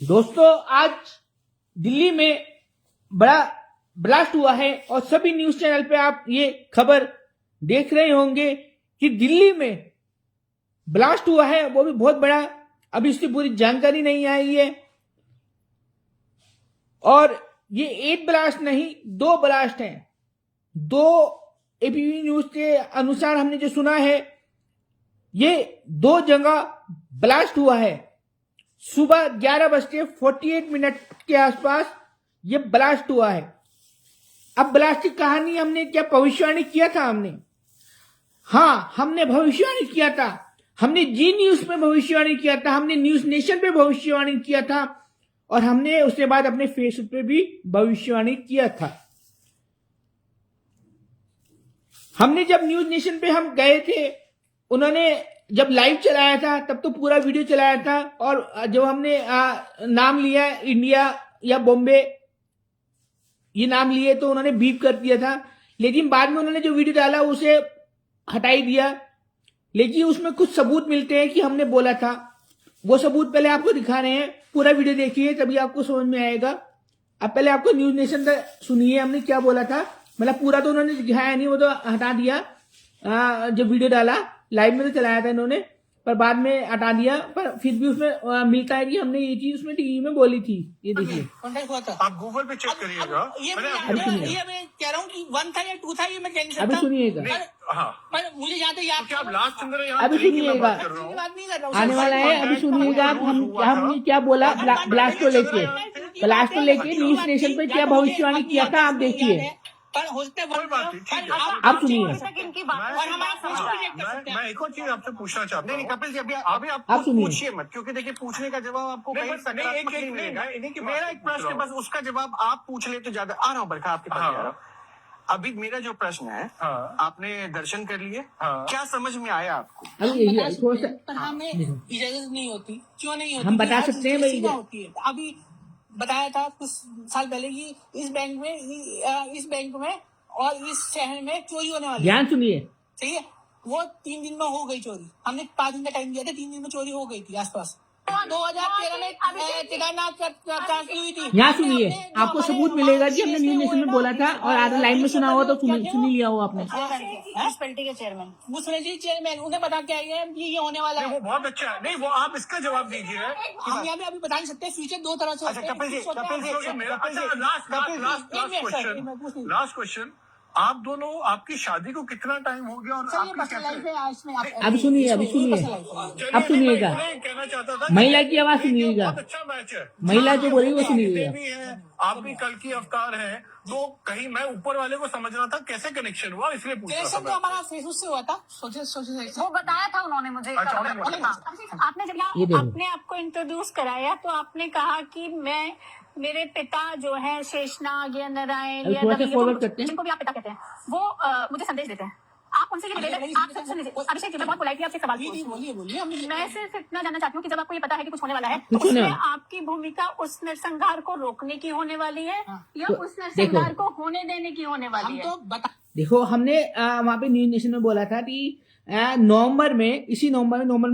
दोस्तों आज दिल्ली में बड़ा ब्लास्ट हुआ है और सभी न्यूज चैनल पे आप ये खबर देख रहे होंगे कि दिल्ली में ब्लास्ट हुआ है, वो भी बहुत बड़ा। अभी इसकी पूरी जानकारी नहीं आई है और ये एक ब्लास्ट नहीं, दो ब्लास्ट हैं। दो एबीपी न्यूज के अनुसार हमने जो सुना है, ये दो जगह ब्लास्ट हुआ है। सुबह 11:48 के आसपास ये ब्लास्ट हुआ है। अब ब्लास्ट की कहानी हमने क्या भविष्यवाणी किया था? हमने भविष्यवाणी किया था। हमने जी न्यूज में भविष्यवाणी किया था, हमने न्यूज नेशन पे भविष्यवाणी किया था और हमने उसके बाद अपने फेसबुक पे भी भविष्यवाणी किया था। हमने जब न्यूज नेशन पे हम गए थे, उन्होंने जब लाइव चलाया था तब तो पूरा वीडियो चलाया था और जब हमने नाम लिया इंडिया या बॉम्बे ये नाम लिए तो उन्होंने बीप कर दिया था, लेकिन बाद में उन्होंने जो वीडियो डाला उसे हटाई दिया। लेकिन उसमें कुछ सबूत मिलते हैं कि हमने बोला था। वो सबूत पहले आपको दिखा रहे हैं, पूरा वीडियो देखिए तभी आपको समझ में आएगा। अब पहले आपको न्यूज नेशन का सुनिए हमने क्या बोला था। मतलब पूरा तो उन्होंने दिखाया नहीं, वो तो हटा दिया। जब वीडियो डाला लाइव में तो चलाया था इन्होंने, पर बाद में हटा दिया। पर फिर भी उसमें मिलता है कि हमने ये चीज उसमें टीवी में बोली थी। ये देखिए, कॉन्टेक्ट हुआ था। आप गूगल पे चेक करिएगा। ये मैं कह रहा हूँ कि 1 था या 2 था, ये मैं कह नहीं सकता। अभी सुनिएगा, पर मुझे यहाँ तक याद क्या आप लास्ट चंद्र यहाँ अभी सुनिएगा, बात नहीं कर रहा हूँ। आने वाला है। अभी सुनिएगा हमने क्या बोला ब्लास्ट को लेके। ब्लास्ट को लेके न्यूज स्टेशन पे क्या भविष्यवाणी किया था, आप देखिए। पर होते आप सुनिए। मैं एक और चीज आपसे पूछना चाहता हूँ। कपिल जी अभी आप आप सुनिए। पूछिए मत, क्योंकि देखिए पूछने का जवाब आपको कहीं सकारात्मक नहीं मिलेगा। मेरा एक प्रश्न है, बस उसका जवाब आप पूछ ले तो ज्यादा। आ रहा हूँ बरखा आपके पास आ रहा हूँ। अभी मेरा जो प्रश्न है, आपने दर्शन कर लिए, क्या समझ में आया आपको? पर हमें इजाजत नहीं होती। क्यों नहीं होती? हम बता सकते हैं भाई। होती है। अभी बताया था कुछ साल पहले कि इस बैंक में और इस शहर में चोरी होने वाली है। ध्यान सुनिए, ठीक है, वो 3 दिन में हो गई चोरी। हमने 5 दिन का टाइम दिया था, 3 दिन में चोरी हो गई थी आसपास। 2013 में केदारनाथ त्रासदी हुई थी। यहाँ सुनिए, आपको सबूत मिलेगा कि हमने न्यूज नेशन में बोला था और आधा लाइन में सुना हुआ तो सुन ही लिया हो आपने। म्यूनिसिपैलिटी के चेयरमैन, म्यूनिसिपैलिटी चेयरमैन, उन्हें बता के आए हैं कि ये होने वाला है। वो बहुत अच्छा है। नहीं, वो आप इसका जवाब दीजिए। हम यहाँ पे अभी बता नहीं सकते। फ्यूचर 2 तरह से होते हैं। लास्ट क्वेश्चन, आप दोनों, आपकी शादी को कितना टाइम हो गया और अभी सुनिए, अब सुनिएगा। कहना चाहता था महिला की आवाज सुनिएगा। बहुत अच्छा मैच है। महिला जो बोली वो सुनिएगा। भी है, आप भी कल की अवतार है, तो कहीं मैं ऊपर वाले को समझ रहा था कैसे कनेक्शन हुआ, इसलिए पूछ रहा था। तो हमारा फेसबुक से हुआ था। वो बताया था उन्होंने मुझे। आपने जब अपने आप को इंट्रोड्यूस कराया तो आपने कहा कि मेरे पिता जो है शेषनाग या नारायण या जिनको भी आप पिता कहते हैं, वो मुझे संदेश देते हैं। आप उनसे ये रिलेटेड, आप सबसे अभिषेक जी, मैं बहुत पोलाइटली आपसे सवाल पूछूं। मैं सिर्फ इतना जानना चाहती हूँ कि जब आपको ये पता है कि कुछ होने वाला है, तो उसमें आपकी भूमिका उस नरसंहार को रोकने की होने वाली है या उस नरसंहार को होने देने की होने वाली है? देखो, हमने वहाँ पे न्यूज नेशन में बोला था कि नवंबर में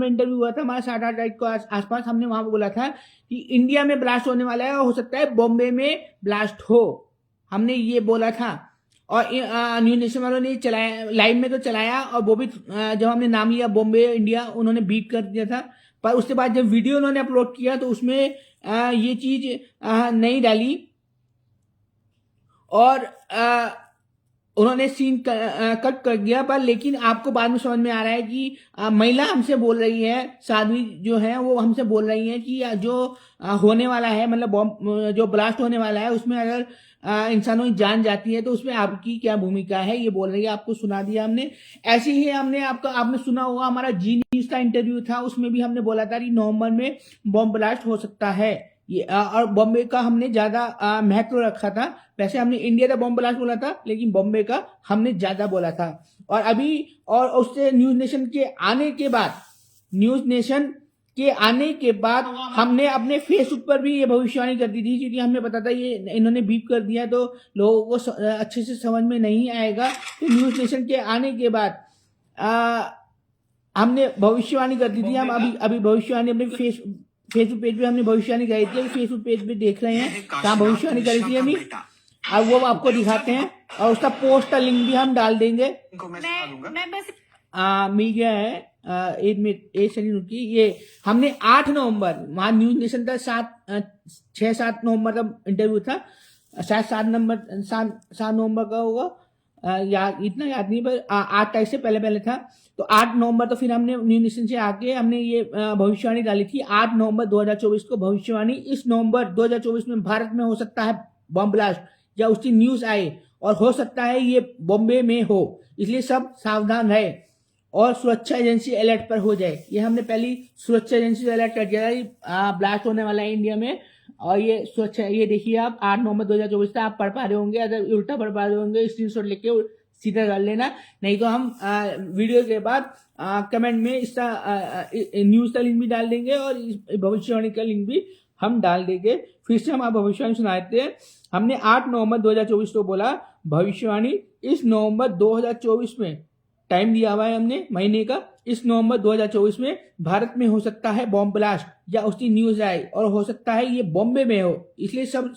इंटरव्यू हुआ था हमारा 7-8 तारीख को आसपास। हमने वहां पे बोला था कि इंडिया में ब्लास्ट होने वाला है, हो सकता है बॉम्बे में ब्लास्ट हो। हमने ये बोला था और न्यूज नेशन वालों ने चलाया, लाइव में तो चलाया। और वो भी जब हमने नाम लिया बॉम्बे इंडिया, उन्होंने बीट कर दिया था। पर उसके बाद जब वीडियो उन्होंने अपलोड किया तो उसमें ये चीज नहीं डाली और उन्होंने सीन कट कर दिया। पर लेकिन आपको बाद में समझ में आ रहा है कि महिला हमसे बोल रही है, साध्वी जो है वो हमसे बोल रही है कि जो होने वाला है, मतलब जो ब्लास्ट होने वाला है, उसमें अगर इंसानों की जान जाती है तो उसमें आपकी क्या भूमिका है, ये बोल रही है। आपको सुना दिया हमने। ऐसे ही आपने सुना होगा हमारा जी न्यूज का इंटरव्यू था, उसमें भी हमने बोला था कि नवंबर में बॉम्ब ब्लास्ट हो सकता है ये। और बॉम्बे का हमने ज्यादा महत्व रखा था। वैसे हमने इंडिया का बॉम्ब ब्लास्ट बोला था, लेकिन बॉम्बे का हमने ज्यादा बोला था। और अभी और उससे न्यूज नेशन के आने के बाद हमने अपने फेसबुक पर भी ये भविष्यवाणी कर दी थी, क्योंकि हमें पता था ये इन्होंने बीप कर दिया तो लोगों को अच्छे से समझ में नहीं आएगा। तो न्यूज नेशन के आने के बाद हमने भविष्यवाणी कर दी थी। हम अभी भविष्यवाणी अपने फेसबुक पेज पे हमने भविष्यवाणी कराई थी, अभी फेसबुक पेज पे देख रहे हैं कहाँ भविष्यवाणी करी थी अभी, अब वो आपको दिखाते हैं और उसका पोस्ट का लिंक भी हम डाल देंगे। मैं बस मिल गया है एक सेकंड की। ये हमने 8 नवंबर वहां न्यूज नेशन का 6-7 नवंबर का इंटरव्यू था, शायद 7 नवंबर का होगा, याद इतना याद नहीं, पर 8 तारीख से पहले था। तो 8 नवंबर तो फिर हमने न्यूज नेशन से आके हमने ये भविष्यवाणी डाली थी 8 नवंबर 2024 को। भविष्यवाणी इस नवंबर 2024 में भारत में हो सकता है बम ब्लास्ट, या उसकी न्यूज आए और हो सकता है ये बॉम्बे में हो, इसलिए सब सावधान रहे और सुरक्षा एजेंसी अलर्ट पर हो जाए। ये हमने पहली सुरक्षा एजेंसी से अलर्ट कर दिया था ब्लास्ट होने वाला है इंडिया में। और ये सुरक्षा, ये देखिए आप 8 नवंबर 2024 तक आप पढ़ पा रहे होंगे, अगर उल्टा पढ़ पा रहे होंगे स्क्रीनशॉट लेके सीधा कर लेना, नहीं तो हम वीडियो के बाद कमेंट में इसका न्यूज का लिंक भी डाल देंगे और भविष्यवाणी का लिंक भी हम डाल देंगे। फिर से हम आप भविष्यवाणी सुनाते हैं। हमने 8 नवंबर 2024 को बोला भविष्यवाणी इस नवंबर 2024 में, टाइम दिया हुआ है हमने महीने का, इस नवंबर 2024 में भारत में हो सकता है बॉम्ब ब्लास्ट या उसकी न्यूज आए और हो सकता है ये बॉम्बे में हो, इसलिए सब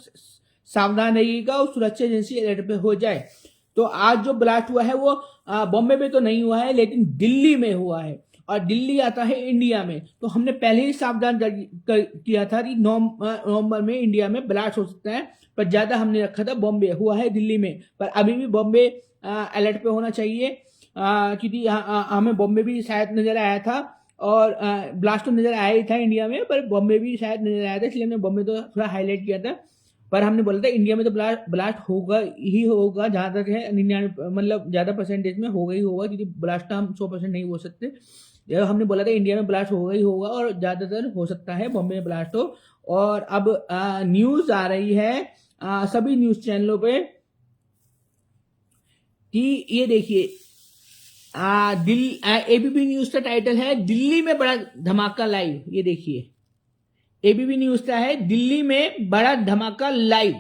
सावधान रहिएगा और सुरक्षा एजेंसी अलर्ट पे हो जाए। तो आज जो ब्लास्ट हुआ है वो बॉम्बे में तो नहीं हुआ है, लेकिन दिल्ली में हुआ है और दिल्ली आता है इंडिया में। तो हमने पहले ही सावधान किया था कि नवंबर में इंडिया में ब्लास्ट हो सकता है, पर ज्यादा हमने रखा था बॉम्बे, हुआ है दिल्ली में। पर अभी भी बॉम्बे अलर्ट पे होना चाहिए, क्योंकि हमें बॉम्बे भी शायद नजर आया था और ब्लास्ट तो नजर आया ही था इंडिया में, पर बॉम्बे भी शायद नजर आया था, इसलिए हमने बॉम्बे तो थोड़ा हाईलाइट किया था। पर हमने बोला था इंडिया में तो ब्लास्ट होगा ही होगा, जहां तक है 99 मतलब ज्यादा परसेंटेज में होगा ही होगा, क्योंकि ब्लास्ट हम 100% नहीं बोल सकते। हमने बोला था इंडिया में ब्लास्ट होगा ही होगा और ज्यादातर हो सकता है बॉम्बे में ब्लास्ट हो। और अब न्यूज आ रही है सभी न्यूज चैनलों पे कि ये देखिए एबीपी न्यूज का टाइटल है दिल्ली में बड़ा धमाका लाइव। ये देखिए एबीपी न्यूज का है दिल्ली में बड़ा धमाका लाइव।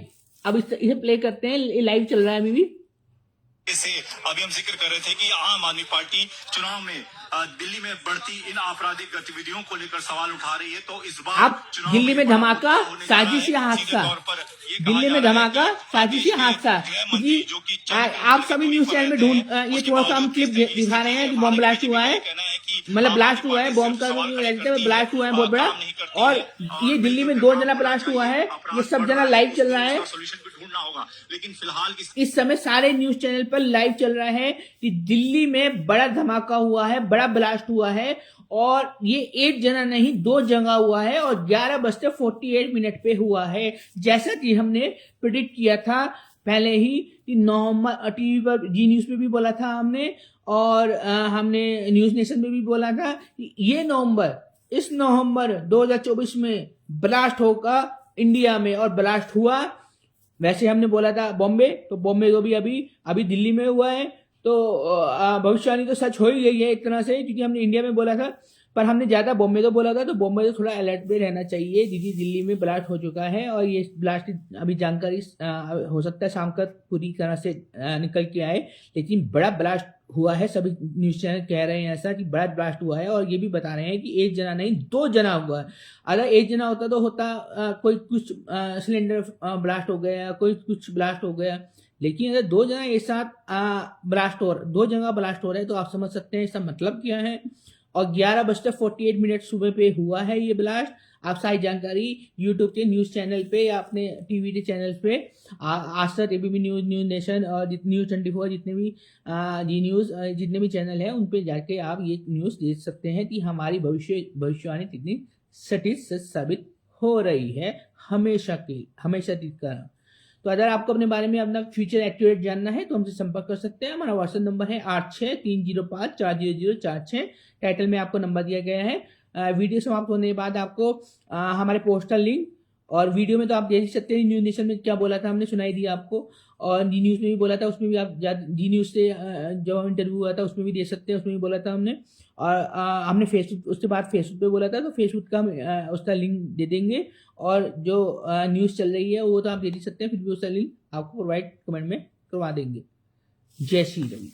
अब इसे प्ले करते हैं, ये लाइव चल रहा है अभी भी। अभी हम जिक्र कर रहे थे कि आम आदमी पार्टी चुनाव में दिल्ली में बढ़ती इन आपराधिक गतिविधियों को लेकर सवाल उठा रही है। तो इस बार अब दिल्ली में धमाका साजिशी हादसा, दिल्ली में धमाका साजिशी हादसा, क्योंकि आप सभी न्यूज चैनल में ढूंढ ये थोड़ा सा हम क्लिप दिखा रहे हैं कि बॉम्ब ब्लास्ट हुआ है, मतलब ब्लास्ट हुआ है, बॉम्ब का ब्लास्ट हुआ है बहुत बड़ा, और ये दिल्ली में 2 जना ब्लास्ट हुआ है, ये सब जना लाइव चल रहा है। होगा, लेकिन फिलहाल इस समय सारे न्यूज चैनल पर लाइव चल रहा है कि दिल्ली में बड़ा धमाका हुआ है, बड़ा ब्लास्ट हुआ है, और ये एक जना नहीं 2 जगह हुआ है और 11:48 पे हुआ है, जैसा कि हमने प्रेडिक्ट किया था पहले ही कि नवंबर टीवी पर जी न्यूज पे भी बोला था हमने, और हमने न्यूज नेशन में भी बोला था कि ये इस नवंबर 2024 में ब्लास्ट होगा इंडिया में, और ब्लास्ट हुआ। वैसे हमने बोला था बॉम्बे, तो बॉम्बे तो भी अभी दिल्ली में हुआ है। तो भविष्यवाणी तो सच हो ही गई है एक तरह से, क्योंकि हमने इंडिया में बोला था, पर हमने ज्यादा बॉम्बे तो बोला था, तो बॉम्बे तो थोड़ा अलर्ट पे रहना चाहिए, क्योंकि दिल्ली में ब्लास्ट हो चुका है और ये ब्लास्ट अभी जानकारी हो सकता है शाम तक पूरी तरह से निकल के आए, लेकिन बड़ा ब्लास्ट हुआ है। सभी न्यूज चैनल कह रहे हैं ऐसा कि बड़ा ब्लास्ट हुआ है, और ये भी बता रहे हैं कि 1 जना नहीं 2 जना हुआ है। अगर 1 जना होता तो कोई कुछ सिलेंडर ब्लास्ट हो गया, कोई कुछ ब्लास्ट हो गया, लेकिन अगर 2 जना एक साथ ब्लास्ट हो 2 जगह ब्लास्ट हो रहे हैं, तो आप समझ सकते हैं इसका मतलब क्या है। और 11:48 सुबह पे हुआ है ये ब्लास्ट। आप सारी जानकारी यूट्यूब के न्यूज चैनल पे या अपने टीवी के चैनल पे आज तक एबीपी न्यूज, न्यूज नेशन और न्यूज 24 जितने भी जी न्यूज जितने भी चैनल हैं उन पे जाके आप ये न्यूज देख सकते हैं कि हमारी भविष्यवाणी कितनी सटीक साबित हो रही है हमेशा की तरह। तो अगर आपको अपने बारे में अपना फ्यूचर एक्यूरेट जानना है तो हमसे संपर्क कर सकते हैं। हमारा व्हाट्सएप नंबर है 8630540046। टाइटल में आपको नंबर दिया गया है। वीडियो समाप्त होने के बाद आपको हमारे पोस्टल लिंक, और वीडियो में तो आप देख सकते हैं न्यूज नेशन में क्या बोला था, हमने सुनाई दिया आपको, और जी न्यूज में भी बोला था, उसमें भी आप जी न्यूज से जो इंटरव्यू हुआ था उसमें भी देख सकते हैं, उसमें भी बोला था हमने। और हमने फेसबुक उसके बाद फेसबुक पे बोला था, तो फेसबुक का उसका लिंक दे देंगे, और जो न्यूज चल रही है वो तो आप दे सकते हैं, फिर भी उसका लिंक आपको प्रोवाइड कमेंट में करवा देंगे। जय श्री राम।